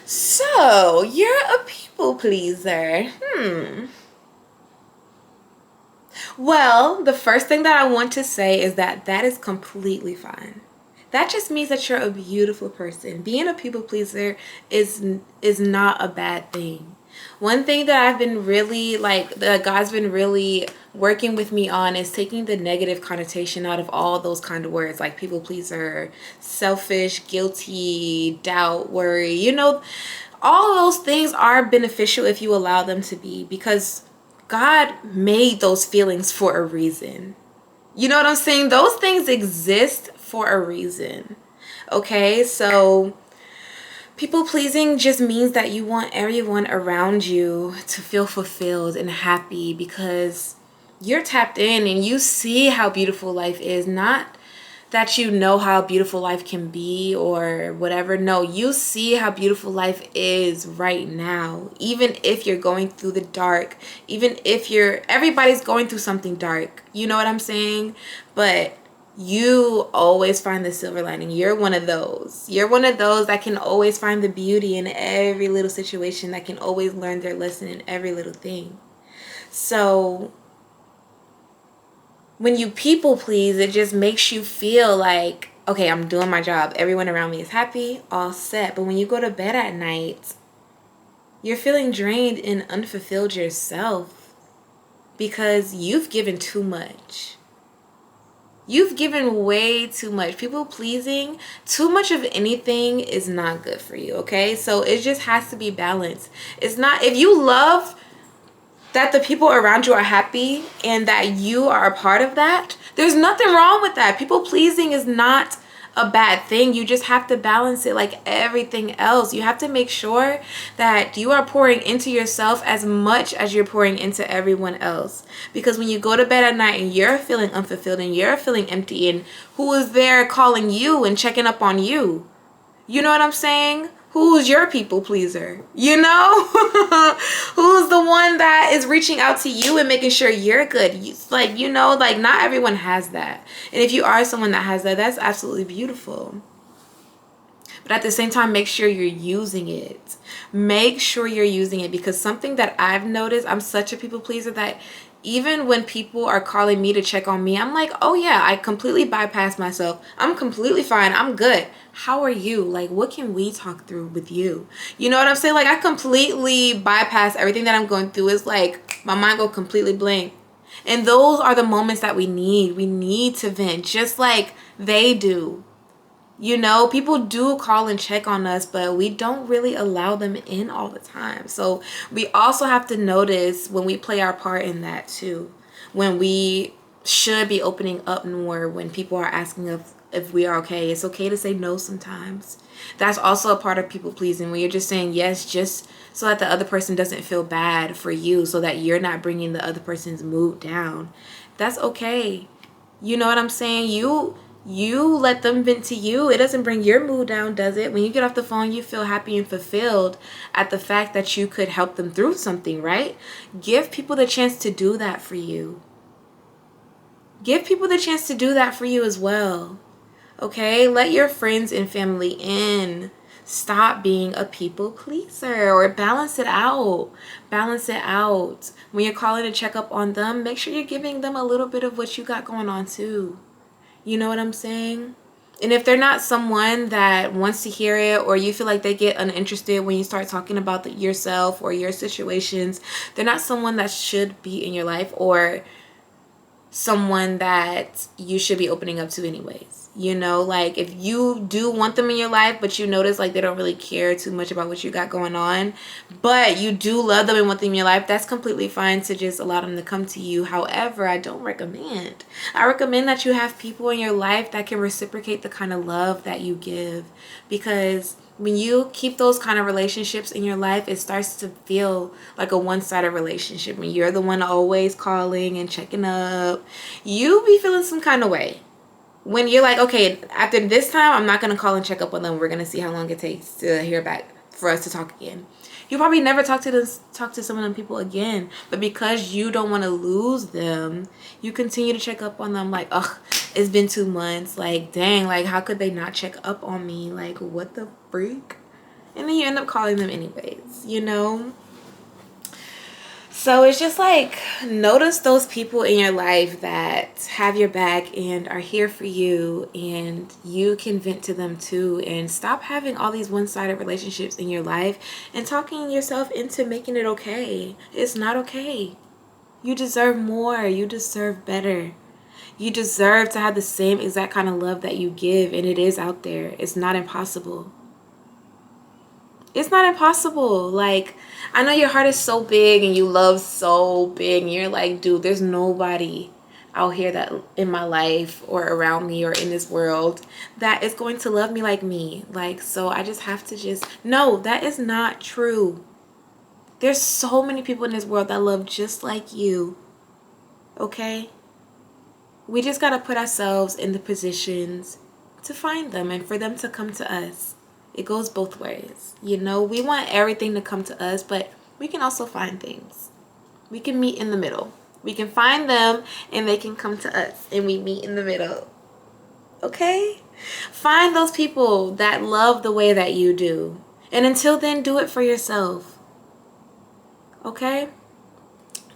So, you're a people pleaser. Well, the first thing that I want to say is that that is completely fine. That just means that you're a beautiful person. Being a people pleaser is not a bad thing. One thing that I've been really that God's been really working with me on is taking the negative connotation out of all those kind of words like people pleaser, selfish, guilty, doubt, worry. All of those things are beneficial if you allow them to be, because God made those feelings for a reason. You know what I'm saying? Those things exist for a reason. Okay, so people pleasing just means that you want everyone around you to feel fulfilled and happy because you're tapped in and you see how beautiful life is. Not that you know how beautiful life can be or whatever. No, you see how beautiful life is right now. Even if you're going through the dark, even if everybody's going through something dark. You know what I'm saying? But you always find the silver lining. You're one of those. You're one of those that can always find the beauty in every little situation, that can always learn their lesson in every little thing. So when you people please, it just makes you feel like, okay, I'm doing my job. Everyone around me is happy, all set. But when you go to bed at night, you're feeling drained and unfulfilled yourself because you've given too much. You've given way too much. People pleasing, too much of anything is not good for you, okay? So it just has to be balanced. It's not, if you love that the people around you are happy and that you are a part of that, there's nothing wrong with that. People pleasing is not a bad thing. You just have to balance it like everything else. You have to make sure that you are pouring into yourself as much as you're pouring into everyone else. Because when you go to bed at night and you're feeling unfulfilled and you're feeling empty, and who is there calling you and checking up on you? You know what I'm saying? Who's your people pleaser? You know? Who's the one that is reaching out to you and making sure you're good? Not everyone has that. And if you are someone that has that, that's absolutely beautiful. But at the same time, make sure you're using it. Make sure you're using it, because something that I've noticed, I'm such a people pleaser that even when people are calling me to check on me, I'm like, oh yeah, I completely bypass myself. I'm completely fine. I'm good. How are you? Like, what can we talk through with you? You know what I'm saying? Like, I completely bypass everything that I'm going through. It's like my mind go completely blank. And those are the moments that we need. We need to vent just like they do. You know, people do call and check on us, but we don't really allow them in all the time. So we also have to notice when we play our part in that too. When we should be opening up more, when people are asking if we are okay. It's okay to say no sometimes. That's also a part of people pleasing, when you're just saying yes just so that the other person doesn't feel bad for you, so that you're not bringing the other person's mood down. That's okay. You know what I'm saying? You let them vent to you. It doesn't bring your mood down, does it? When you get off the phone, you feel happy and fulfilled at the fact that you could help them through something, right? Give people the chance to do that for you. Give people the chance to do that for you as well. Okay? Let your friends and family in. Stop being a people pleaser, or balance it out. Balance it out. When you're calling to check up on them, make sure you're giving them a little bit of what you got going on too. You know what I'm saying? And if they're not someone that wants to hear it, or you feel like they get uninterested when you start talking about yourself or your situations, they're not someone that should be in your life, or someone that you should be opening up to anyways. You know, like if you do want them in your life, but you notice like they don't really care too much about what you got going on, but you do love them and want them in your life, that's completely fine to just allow them to come to you. However, I recommend that you have people in your life that can reciprocate the kind of love that you give, because when you keep those kind of relationships in your life, it starts to feel like a one-sided relationship. When you're the one always calling and checking up, you be feeling some kind of way. When you're like, okay, after this time, I'm not going to call and check up on them. We're going to see how long it takes to hear back for us to talk again. You probably never talk to some of them people again. But because you don't want to lose them, you continue to check up on them like, ugh, it's been 2 months. Like, dang, like, how could they not check up on me? Like, what the freak? And then you end up calling them anyways, you know? So it's just like, notice those people in your life that have your back and are here for you, and you can vent to them too. And stop having all these one-sided relationships in your life and talking yourself into making it okay. It's not okay. You deserve more. You deserve better. You deserve to have the same exact kind of love that you give, and it is out there. It's not impossible. It's not impossible. Like, I know your heart is so big and you love so big, and you're like, dude, there's nobody out here that in my life or around me or in this world that is going to love me like me. Like, so I just have to just, no, that is not true. There's so many people in this world that love just like you. Okay? We just got to put ourselves in the positions to find them and for them to come to us. It goes both ways. You know, we want everything to come to us, but we can also find things. We can meet in the middle. We can find them and they can come to us and we meet in the middle. Okay? Find those people that love the way that you do. And until then, do it for yourself. Okay?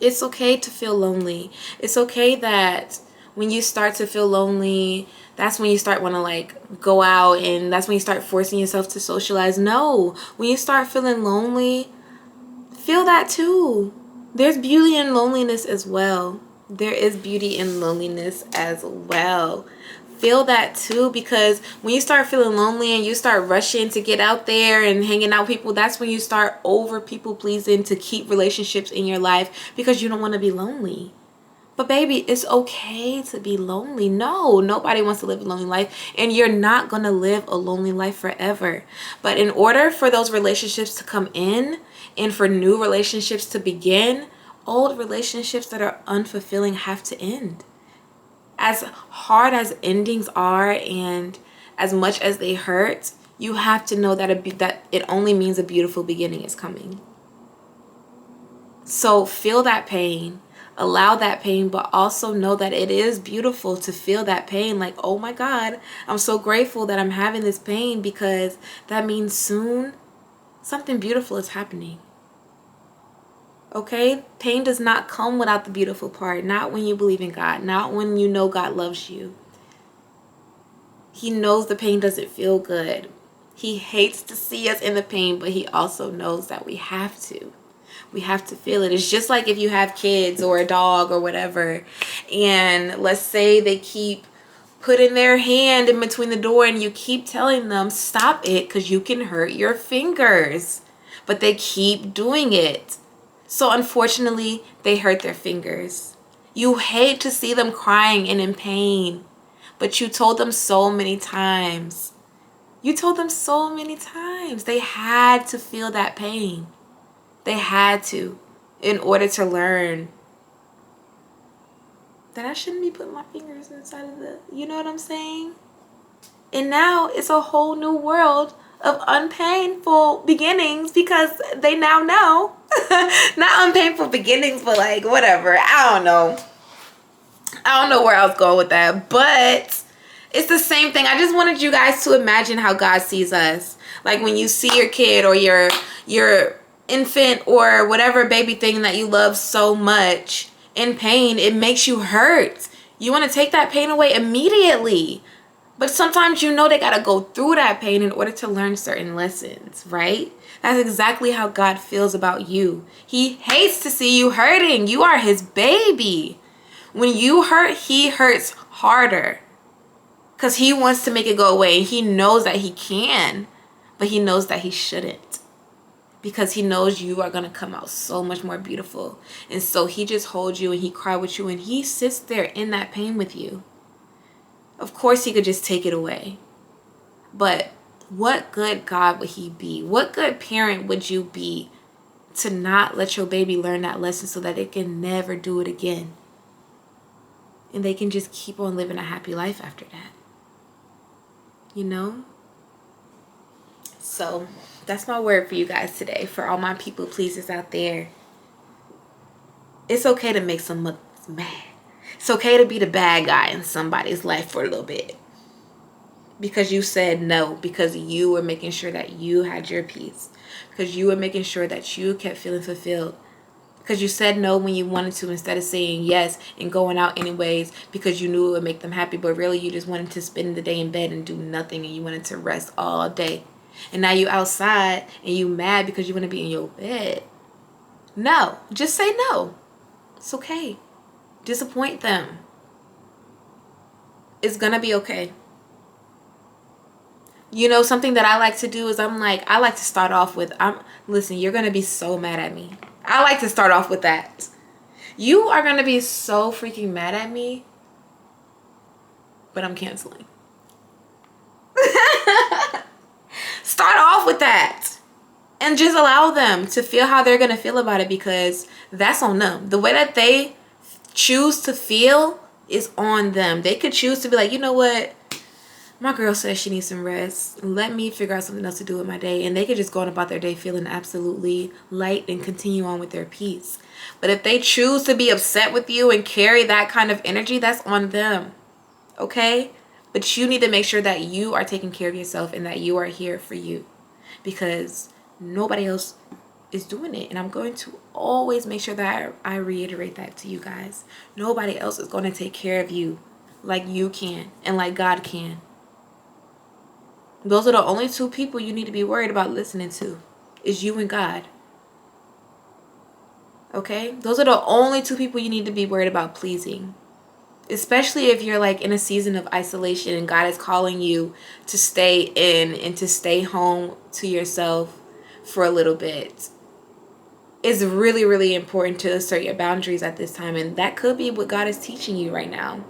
It's okay to feel lonely. It's okay that when you start to feel lonely, that's when you start want to like go out, and that's when you start forcing yourself to socialize. No, when you start feeling lonely, feel that too. There's beauty in loneliness as well. There is beauty in loneliness as well. Feel that too, because when you start feeling lonely and you start rushing to get out there and hanging out with people, that's when you start over people pleasing to keep relationships in your life because you don't want to be lonely. But baby, it's okay to be lonely. No, nobody wants to live a lonely life, and you're not going to live a lonely life forever. But in order for those relationships to come in and for new relationships to begin, old relationships that are unfulfilling have to end. As hard as endings are and as much as they hurt, you have to know that it only means a beautiful beginning is coming. So feel that pain. Allow that pain, but also know that it is beautiful to feel that pain. Like, oh my God, I'm so grateful that I'm having this pain, because that means soon something beautiful is happening. Okay? Pain does not come without the beautiful part. Not when you believe in God. Not when you know God loves you. He knows the pain doesn't feel good. He hates to see us in the pain, but he also knows that we have to. We have to feel it. It's just like if you have kids or a dog or whatever, and let's say they keep putting their hand in between the door and you keep telling them, stop it because you can hurt your fingers. But they keep doing it. So unfortunately, they hurt their fingers. You hate to see them crying and in pain, but you told them so many times. You told them so many times. They had to feel that pain. They had to, in order to learn that I shouldn't be putting my fingers inside of the, you know what I'm saying? And now it's a whole new world of unpainful beginnings, because they now know. Not unpainful beginnings, but like whatever. I don't know where I was going with that, but it's the same thing. I just wanted you guys to imagine how God sees us. Like when you see your kid or your infant or whatever baby thing that you love so much in pain, it makes you hurt. You want to take that pain away immediately. But sometimes you know they got to go through that pain in order to learn certain lessons, right? That's exactly how God feels about you. He hates to see you hurting. You are his baby. When you hurt, he hurts harder because he wants to make it go away. He knows that he can, but he knows that he shouldn't, because he knows you are going to come out so much more beautiful. And so he just holds you and he cries with you and he sits there in that pain with you. Of course, he could just take it away. But what good God would he be? What good parent would you be to not let your baby learn that lesson so that they can never do it again? And they can just keep on living a happy life after that. You know? So that's my word for you guys today, for all my people pleasers out there. It's okay to make some mothers mad. It's okay to be the bad guy in somebody's life for a little bit. because you said no, because you were making sure that you had your peace, because you were making sure that you kept feeling fulfilled, because you said no when you wanted to instead of saying yes and going out anyways because you knew it would make them happy, but really you just wanted to spend the day in bed and do nothing and you wanted to rest all day. And now you outside and you mad because you want to be in your bed. No, just say no. It's okay. Disappoint them. It's gonna be okay. You know, something that I like to do is I like to start off with, listen, you're gonna be so mad at me. I like to start off with that. You are gonna be so freaking mad at me, but I'm canceling. Start off with that. And just allow them to feel how they're gonna feel about it, because that's on them. The way that they choose to feel is on them. They could choose to be like, you know what? My girl says she needs some rest. Let me figure out something else to do with my day. And they could just go on about their day feeling absolutely light and continue on with their peace. But if they choose to be upset with you and carry that kind of energy, that's on them. Okay? But you need to make sure that you are taking care of yourself and that you are here for you. Because nobody else is doing it. And I'm going to always make sure that I reiterate that to you guys. Nobody else is going to take care of you like you can and like God can. Those are the only two people you need to be worried about listening to, is you and God. Okay? Those are the only two people you need to be worried about pleasing. Especially if you're like in a season of isolation and God is calling you to stay in and to stay home to yourself for a little bit. It's really, really important to assert your boundaries at this time. And that could be what God is teaching you right now.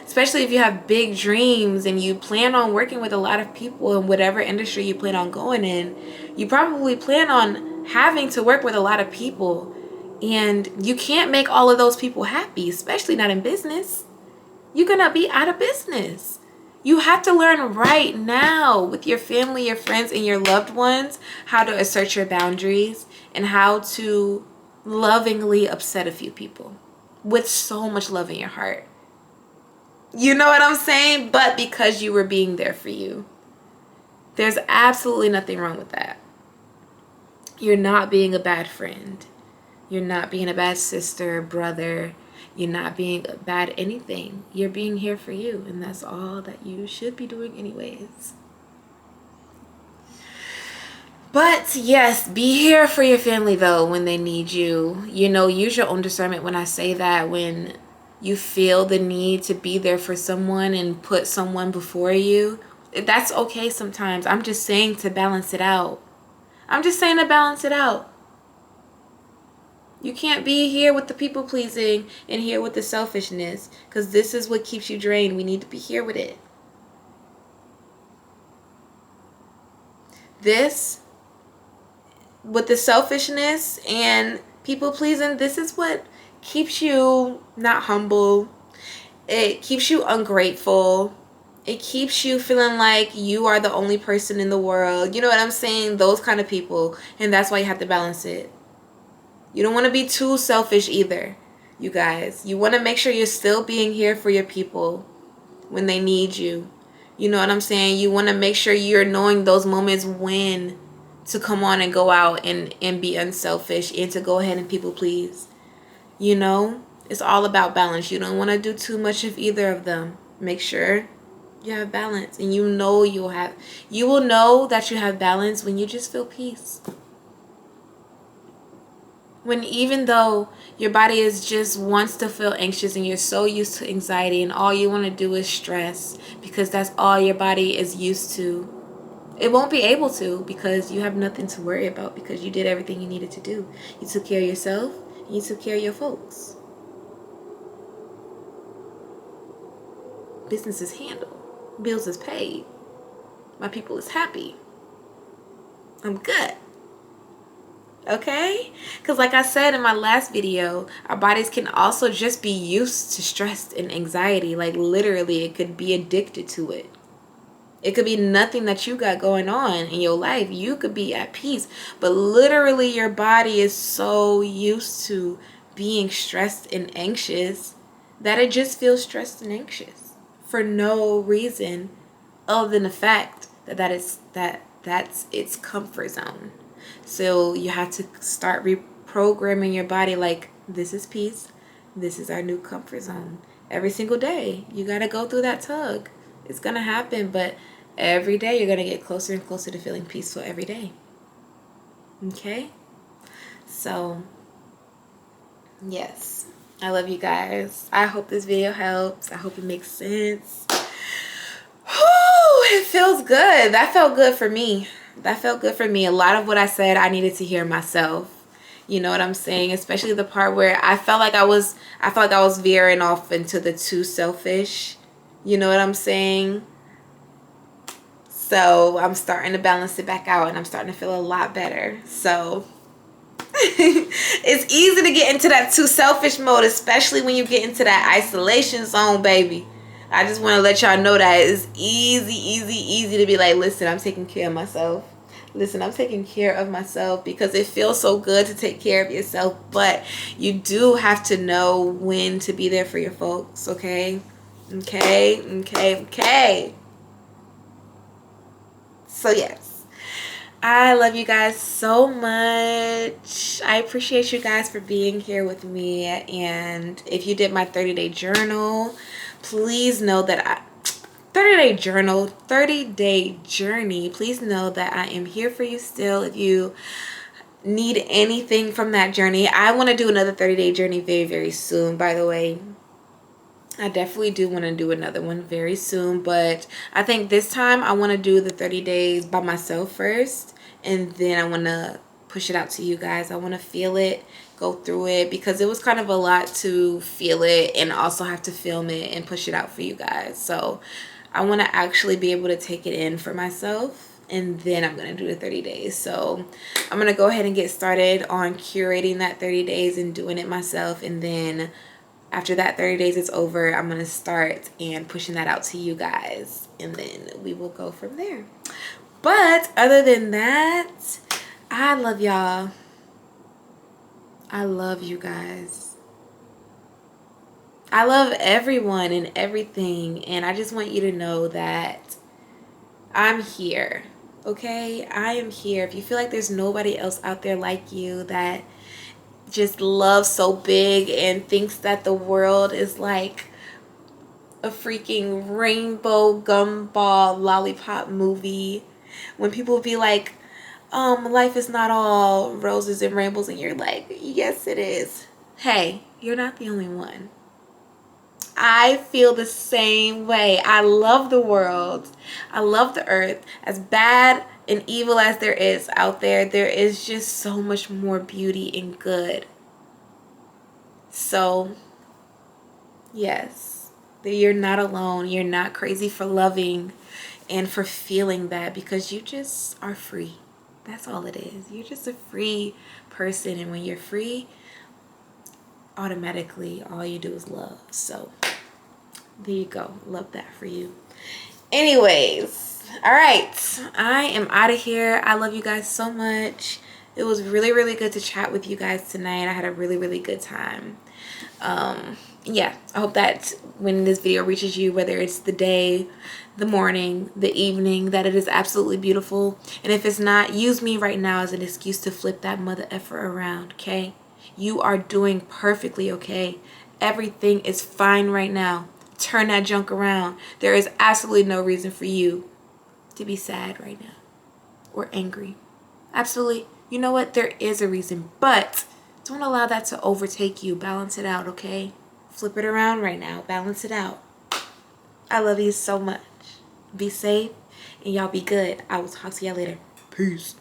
Especially if you have big dreams and you plan on working with a lot of people in whatever industry you plan on going in. You probably plan on having to work with a lot of people. And you can't make all of those people happy, especially not in business. You're going to be out of business. You have to learn right now with your family, your friends, and your loved ones how to assert your boundaries and how to lovingly upset a few people with so much love in your heart. You know what I'm saying? But because you were being there for you. There's absolutely nothing wrong with that. You're not being a bad friend. You're not being a bad sister, brother. You're not being a bad anything. You're being here for you. And that's all that you should be doing anyways. But yes, be here for your family though when they need you. You know, use your own discernment when I say that. When you feel the need to be there for someone and put someone before you, that's okay sometimes. I'm just saying to balance it out. I'm just saying to balance it out. You can't be here with the people pleasing and here with the selfishness, because this is what keeps you drained. We need to be here with it. This, with the selfishness and people pleasing, this is what keeps you not humble. It keeps you ungrateful. It keeps you feeling like you are the only person in the world. You know what I'm saying? Those kind of people. And that's why you have to balance it. You don't want to be too selfish either, you guys. You want to make sure you're still being here for your people when they need you. You know what I'm saying? You want to make sure you're knowing those moments when to come on and go out and be unselfish and to go ahead and people please. You know, it's all about balance. You don't want to do too much of either of them. Make sure you have balance, and you will know that you have balance when you just feel peace. When even though your body is just wants to feel anxious and you're so used to anxiety and all you want to do is stress because that's all your body is used to, it won't be able to, because you have nothing to worry about, because you did everything you needed to do. You took care of yourself and you took care of your folks. Business is handled. Bills is paid. My people is happy. I'm good. Okay? Because like I said in my last video, our bodies can also just be used to stress and anxiety. Like literally, it could be addicted to it. It could be nothing that you got going on in your life. You could be at peace. But literally, your body is so used to being stressed and anxious that it just feels stressed and anxious for no reason other than the fact that that's its comfort zone. So you have to start reprogramming your body like, this is peace, this is our new comfort zone. Every single day you got to go through that tug. It's gonna happen, but every day you're gonna get closer and closer to feeling peaceful every day. Okay, so yes, I love you guys. I hope this video helps. I hope it makes sense. Whew, it feels good. That felt good for me. That felt good for me. A lot of what I said, I needed to hear myself. You know what I'm saying? Especially the part where I felt like I was veering off into the too selfish. You know what I'm saying? So I'm starting to balance it back out, and I'm starting to feel a lot better. So it's easy to get into that too selfish mode, especially when you get into that isolation zone, baby. I just want to let y'all know that it's easy to be like, listen, I'm taking care of myself. Listen, I'm taking care of myself, because it feels so good to take care of yourself. But you do have to know when to be there for your folks, okay? Okay. So yes, I love you guys so much. I appreciate you guys for being here with me. And if you did my 30-day journal, please know that 30-day journey, please know that I am here for you still. If you need anything from that journey, I want to do another 30-day journey very, very soon, by the way. I definitely do want to do another one very soon, but I think this time I want to do the 30 days by myself first, and then I want to push it out to you guys. I want to feel it, go through it, because it was kind of a lot to feel it and also have to film it and push it out for you guys. So I want to actually be able to take it in for myself, and then I'm going to do the 30 days. So I'm going to go ahead and get started on curating that 30 days and doing it myself, and then after that 30 days is over, I'm going to start and pushing that out to you guys, and then we will go from there. But other than that, I love y'all. I love you guys. I love everyone and everything, and I just want you to know that I'm here, okay? I am here. If you feel like there's nobody else out there like you that just loves so big and thinks that the world is like a freaking rainbow gumball lollipop movie, when people be like, life is not all roses and rainbows, and you're like, yes it is. Hey, you're not the only one. I feel the same way. I love the world. I love the earth. As bad and evil as there is out there, there is just so much more beauty and good. So, yes, you're not alone. You're not crazy for loving and for feeling that, because you just are free. That's all it is. You're just a free person, and when you're free, automatically all you do is love. So there you go. Love that for you. Anyways, all right, I am out of here. I love you guys so much. It was really, really good to chat with you guys tonight. I had a really, really good time. Yeah, I hope that when this video reaches you, whether it's the day, the morning, the evening, that it is absolutely beautiful. And if it's not, use me right now as an excuse to flip that mother effer around, okay? You are doing perfectly okay. Everything is fine right now. Turn that junk around. There is absolutely no reason for you to be sad right now or angry. Absolutely. You know what? There is a reason, but don't allow that to overtake you. Balance it out, okay? Flip it around right now. Balance it out. I love you so much. Be safe, and y'all be good. I will talk to y'all later. Peace.